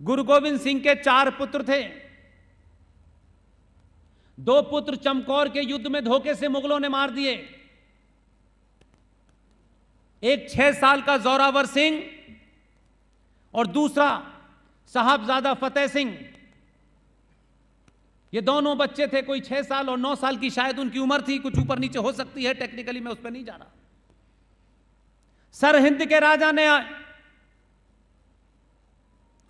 गुरु गोविंद सिंह के 4 पुत्र थे। 2 पुत्र चमकौर के युद्ध में धोखे से मुगलों ने मार दिए। एक 6 साल का जोरावर सिंह और दूसरा साहबजादा फतेह सिंह। ये दोनों बच्चे थे, कोई 6 साल और 9 साल की शायद उनकी उम्र थी, कुछ ऊपर नीचे हो सकती है, टेक्निकली मैं उस पर नहीं जा रहा। सरहिंद के राजा ने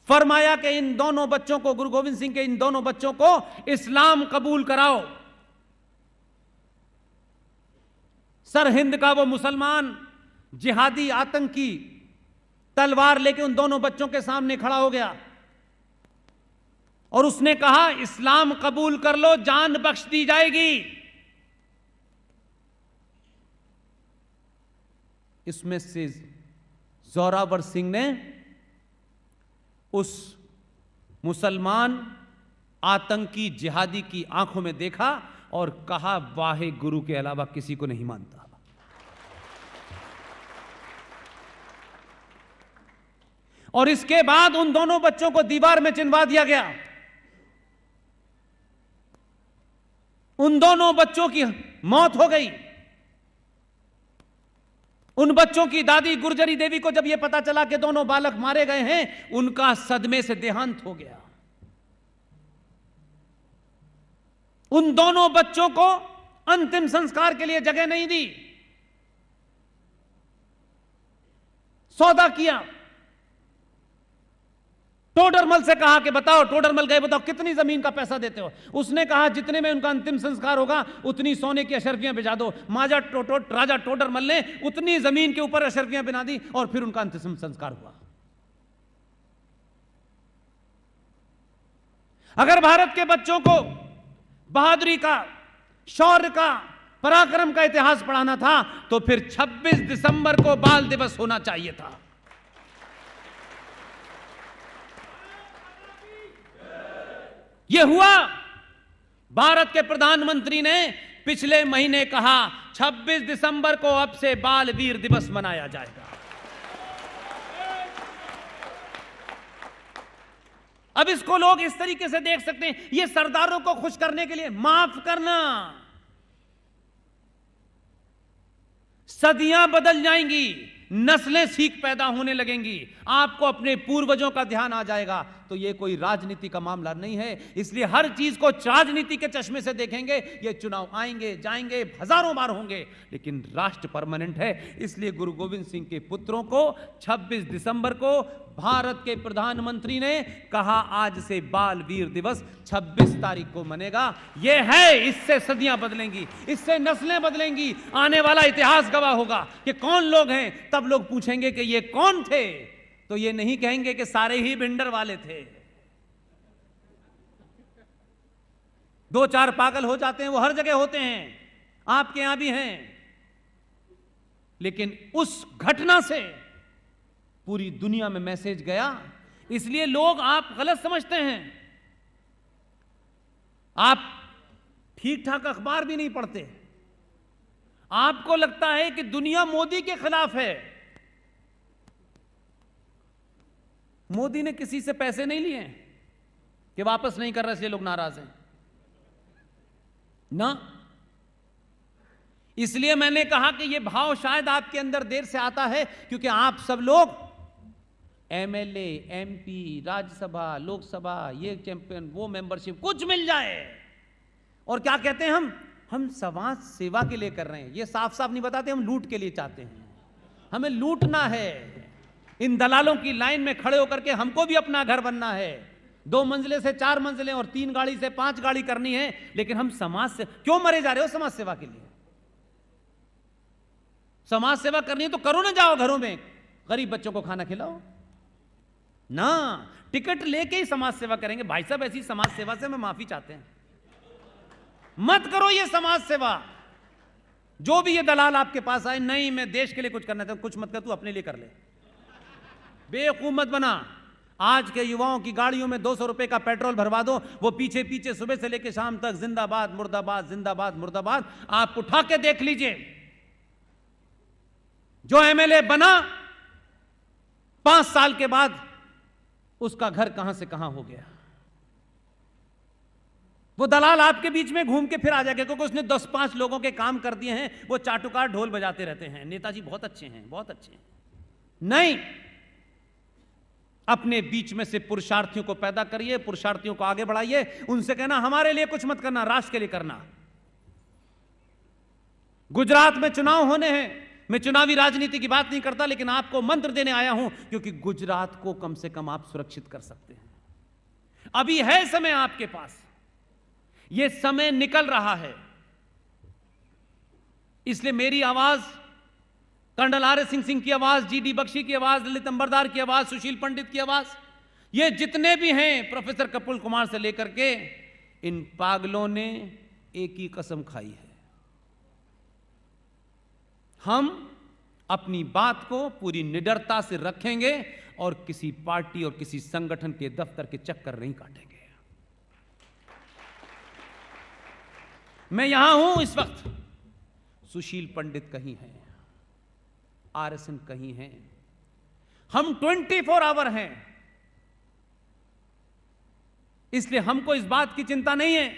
फरमाया कि इन दोनों बच्चों को, गुरु गोविंद सिंह के इन दोनों बच्चों को इस्लाम कबूल कराओ। सरहिंद का वो मुसलमान जिहादी आतंकी तलवार लेके उन दोनों बच्चों के सामने खड़ा हो गया और उसने कहा, इस्लाम कबूल कर लो, जान बख्श दी जाएगी। इसमें से जोरावर सिंह ने उस मुसलमान आतंकी जिहादी की आंखों में देखा और कहा, वाहे गुरु के अलावा किसी को नहीं मानता। और इसके बाद उन दोनों बच्चों को दीवार में चिनवा दिया गया। उन दोनों बच्चों की मौत हो गई। उन बच्चों की दादी गुर्जरी देवी को जब यह पता चला कि दोनों बालक मारे गए हैं, उनका सदमे से देहांत हो गया। उन दोनों बच्चों को अंतिम संस्कार के लिए जगह नहीं दी। सौदा किया। टोडरमल से कहा कि बताओ, टोडरमल गए, बताओ कितनी जमीन का पैसा देते हो। उसने कहा, जितने में उनका अंतिम संस्कार होगा उतनी सोने की अशर्फियां भिजा दो। राजा टोडरमल ने उतनी जमीन के ऊपर अशर्फियां बिना दी और फिर उनका अंतिम संस्कार हुआ। अगर भारत के बच्चों को बहादुरी का, शौर्य का, पराक्रम का इतिहास पढ़ाना था तो फिर 26 दिसंबर को बाल दिवस होना चाहिए था। यह हुआ। भारत के प्रधानमंत्री ने पिछले महीने कहा, 26 दिसंबर को अब से बाल वीर दिवस मनाया जाएगा। अब इसको लोग इस तरीके से देख सकते हैं, यह सरदारों को खुश करने के लिए। माफ करना, सदियां बदल जाएंगी, नस्लें सीख पैदा होने लगेंगी, आपको अपने पूर्वजों का ध्यान आ जाएगा। तो ये कोई राजनीति का मामला नहीं है, इसलिए हर चीज को राजनीति के चश्मे से देखेंगे। ये चुनाव आएंगे जाएंगे, हजारों बार होंगे, लेकिन राष्ट्र परमानेंट है। इसलिए गुरु गोविंद सिंह के पुत्रों को 26 दिसंबर को भारत के प्रधानमंत्री ने कहा, आज से बाल वीर दिवस 26 तारीख को मनेगा। यह है, इससे सदियां बदलेंगी, इससे नस्लें बदलेंगी, आने वाला इतिहास गवाह होगा कि कौन लोग हैं। तब लोग पूछेंगे कि ये कौन थे, तो ये नहीं कहेंगे कि सारे ही भिंडर वाले थे। 2-4 पागल हो जाते हैं, वो हर जगह होते हैं, आपके यहां भी हैं, लेकिन उस घटना से पूरी दुनिया में मैसेज गया। इसलिए लोग आप गलत समझते हैं। आप ठीक ठाक अखबार भी नहीं पढ़ते, आपको लगता है कि दुनिया मोदी के खिलाफ है। मोदी ने किसी से पैसे नहीं लिए कि वापस नहीं कर रहे इसलिए लोग नाराज हैं ना। इसलिए मैंने कहा कि यह भाव शायद आपके अंदर देर से आता है, क्योंकि आप सब लोग एमएलए, एमपी, राज्यसभा, लोकसभा, ये चैंपियन, वो मेंबरशिप, कुछ मिल जाए और क्या कहते हैं, हम समाज सेवा के लिए कर रहे हैं। ये साफ साफ नहीं बताते, हम लूट के लिए चाहते हैं, हमें लूटना है। इन दलालों की लाइन में खड़े होकर के हमको भी अपना घर बनना है, 2 मंजिले से 4 मंजिलें और 3 गाड़ी से 5 गाड़ी करनी है। लेकिन हम समाज से क्यों मरे जा रहे हो? समाज सेवा के लिए। समाज सेवा करनी है तो करो ना, जाओ घरों में गरीब बच्चों को खाना खिलाओ ना। टिकट लेके ही समाज सेवा करेंगे। भाई साहब, ऐसी समाज सेवा से मैं माफी चाहते हैं, मत करो ये समाज सेवा। जो भी ये दलाल आपके पास आए, नहीं मैं देश के लिए कुछ करना चाहता हूं, कुछ मत कर, तू अपने लिए कर ले, बेवकूफ मत बना। आज के युवाओं की गाड़ियों में 200 रुपए का पेट्रोल भरवा दो, वो पीछे पीछे सुबह से लेकर शाम तक जिंदाबाद मुर्दाबाद, जिंदाबाद मुर्दाबाद। आप उठा के देख लीजिए, जो एमएलए बना 5 साल के बाद उसका घर कहां से कहां हो गया। वो दलाल आपके बीच में घूम के फिर आ जाएगा, क्योंकि उसने 10-5 लोगों के काम कर दिए हैं। वो चाटुकार ढोल बजाते रहते हैं, नेताजी बहुत अच्छे हैं, बहुत अच्छे हैं। नहीं, अपने बीच में से पुरुषार्थियों को पैदा करिए, पुरुषार्थियों को आगे बढ़ाइए। उनसे कहना हमारे लिए कुछ मत करना, राष्ट्र के लिए करना। गुजरात में चुनाव होने हैं, मैं चुनावी राजनीति की बात नहीं करता, लेकिन आपको मंत्र देने आया हूं, क्योंकि गुजरात को कम से कम आप सुरक्षित कर सकते हैं। अभी है समय आपके पास, यह समय निकल रहा है। इसलिए मेरी आवाज, कर्नल आर एस सिंह की आवाज, जीडी बख्शी की आवाज, ललित अंबरदार की आवाज, सुशील पंडित की आवाज, ये जितने भी हैं, प्रोफेसर कपिल कुमार से लेकर के, इन पागलों ने एक ही कसम खाई है, हम अपनी बात को पूरी निडरता से रखेंगे और किसी पार्टी और किसी संगठन के दफ्तर के चक्कर नहीं काटेंगे। मैं यहां हूं इस वक्त, सुशील पंडित कहीं हैं, आरएसएन कहीं हैं, हम 24 आवर हैं। इसलिए हमको इस बात की चिंता नहीं है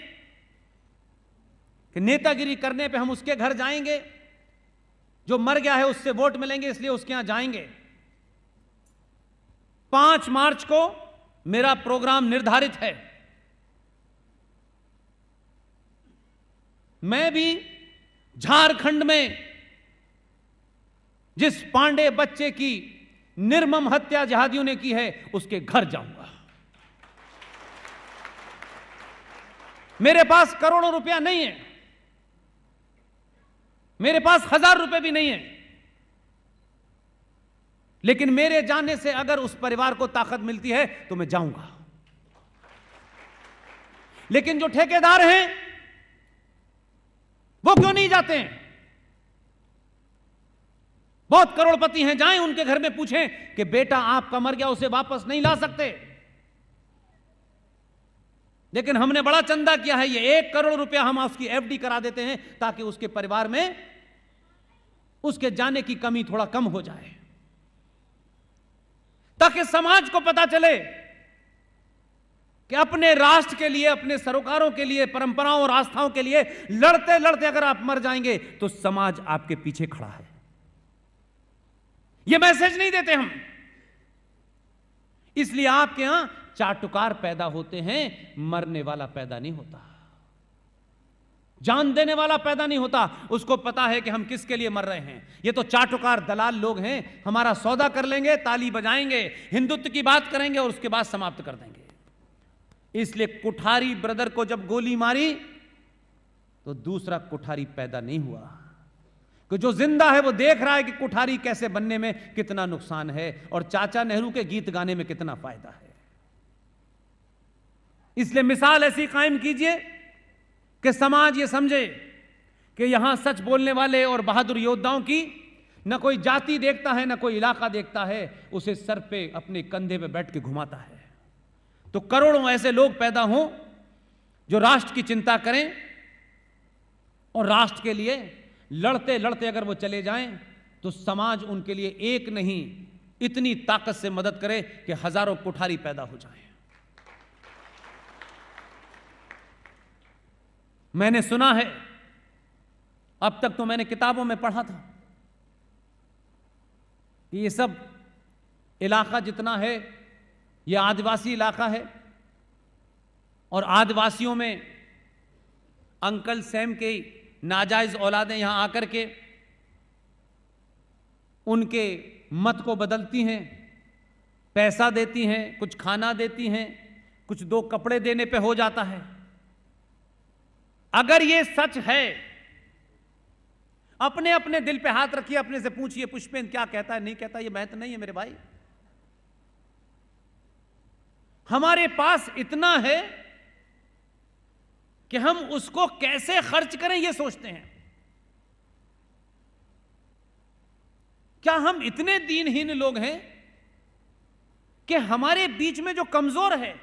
कि नेतागिरी करने पे हम उसके घर जाएंगे, जो मर गया है उससे वोट मिलेंगे इसलिए उसके यहां जाएंगे। 5 मार्च को मेरा प्रोग्राम निर्धारित है। मैं भी झारखंड में जिस पांडे बच्चे की निर्मम हत्या जिहादियों ने की है, उसके घर जाऊंगा। मेरे पास करोड़ों रुपया नहीं है, मेरे पास 1000 रुपए भी नहीं है, लेकिन मेरे जाने से अगर उस परिवार को ताकत मिलती है तो मैं जाऊंगा। लेकिन जो ठेकेदार हैं वो क्यों नहीं जाते हैं? बहुत करोड़पति हैं, जाएं उनके घर में पूछें कि बेटा आपका मर गया, उसे वापस नहीं ला सकते। लेकिन हमने बड़ा चंदा किया है, ये 1 करोड़ रुपया हम उसकी एफडी करा देते हैं ताकि उसके परिवार में उसके जाने की कमी थोड़ा कम हो जाए, ताकि समाज को पता चले कि अपने राष्ट्र के लिए, अपने सरोकारों के लिए, परंपराओं और आस्थाओं के लिए लड़ते लड़ते अगर आप मर जाएंगे तो समाज आपके पीछे खड़ा है। यह मैसेज नहीं देते हम, इसलिए आपके यहां चाटुकार पैदा होते हैं, मरने वाला पैदा नहीं होता, जान देने वाला पैदा नहीं होता। उसको पता है कि हम किसके लिए मर रहे हैं। ये तो चाटुकार दलाल लोग हैं, हमारा सौदा कर लेंगे, ताली बजाएंगे, हिंदुत्व की बात करेंगे और उसके बाद समाप्त कर देंगे। इसलिए कुठारी ब्रदर को जब गोली मारी तो दूसरा कुठारी पैदा नहीं हुआ, कि जो जिंदा है वो देख रहा है कि कुठारी कैसे बनने में कितना नुकसान है और चाचा नेहरू के गीत गाने में कितना फायदा है। इसलिए मिसाल ऐसी कायम कीजिए कि समाज ये समझे कि यहां सच बोलने वाले और बहादुर योद्धाओं की न कोई जाति देखता है, न कोई इलाका देखता है, उसे सर पे अपने कंधे पे बैठ के घुमाता है। तो करोड़ों ऐसे लोग पैदा हों जो राष्ट्र की चिंता करें और राष्ट्र के लिए लड़ते लड़ते अगर वो चले जाएं तो समाज उनके लिए एक नहीं, इतनी ताकत से मदद करे कि हजारों कुठारी पैदा हो जाएं। मैंने सुना है, अब तक तो मैंने किताबों में पढ़ा था कि ये सब इलाका जितना है ये आदिवासी इलाका है और आदिवासियों में अंकल सैम के नाजायज औलादें यहां आकर के उनके मत को बदलती हैं, पैसा देती हैं, कुछ खाना देती हैं, कुछ 2 कपड़े देने पे हो जाता है। अगर ये सच है, अपने अपने दिल पे हाथ रखिए, अपने से पूछिए पुष्पेंद्र क्या कहता है, नहीं कहता, ये महत्व नहीं है मेरे भाई। हमारे पास इतना है कि हम उसको कैसे खर्च करें ये सोचते हैं। क्या हम इतने दीनहीन लोग हैं कि हमारे बीच में जो कमजोर है,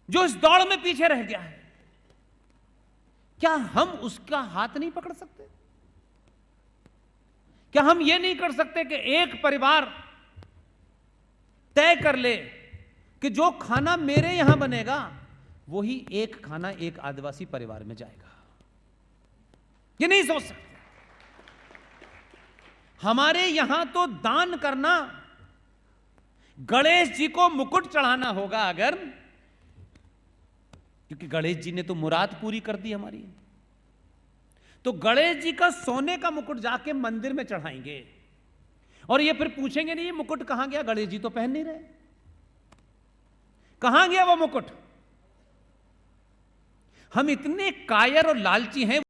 जो इस दौड़ में पीछे रह गया है, क्या हम उसका हाथ नहीं पकड़ सकते? क्या हम ये नहीं कर सकते कि एक परिवार तय कर ले कि जो खाना मेरे यहां बनेगा वही एक खाना एक आदिवासी परिवार में जाएगा। ये नहीं सोच सकते। हमारे यहां तो दान करना, गणेश जी को मुकुट चढ़ाना होगा अगर, क्योंकि गणेश जी ने तो मुराद पूरी कर दी हमारी, तो गणेश जी का सोने का मुकुट जाके मंदिर में चढ़ाएंगे और ये फिर पूछेंगे नहीं ये मुकुट कहां गया, गणेश जी तो पहन नहीं रहे, कहां गया वो मुकुट। हम इतने कायर और लालची हैं।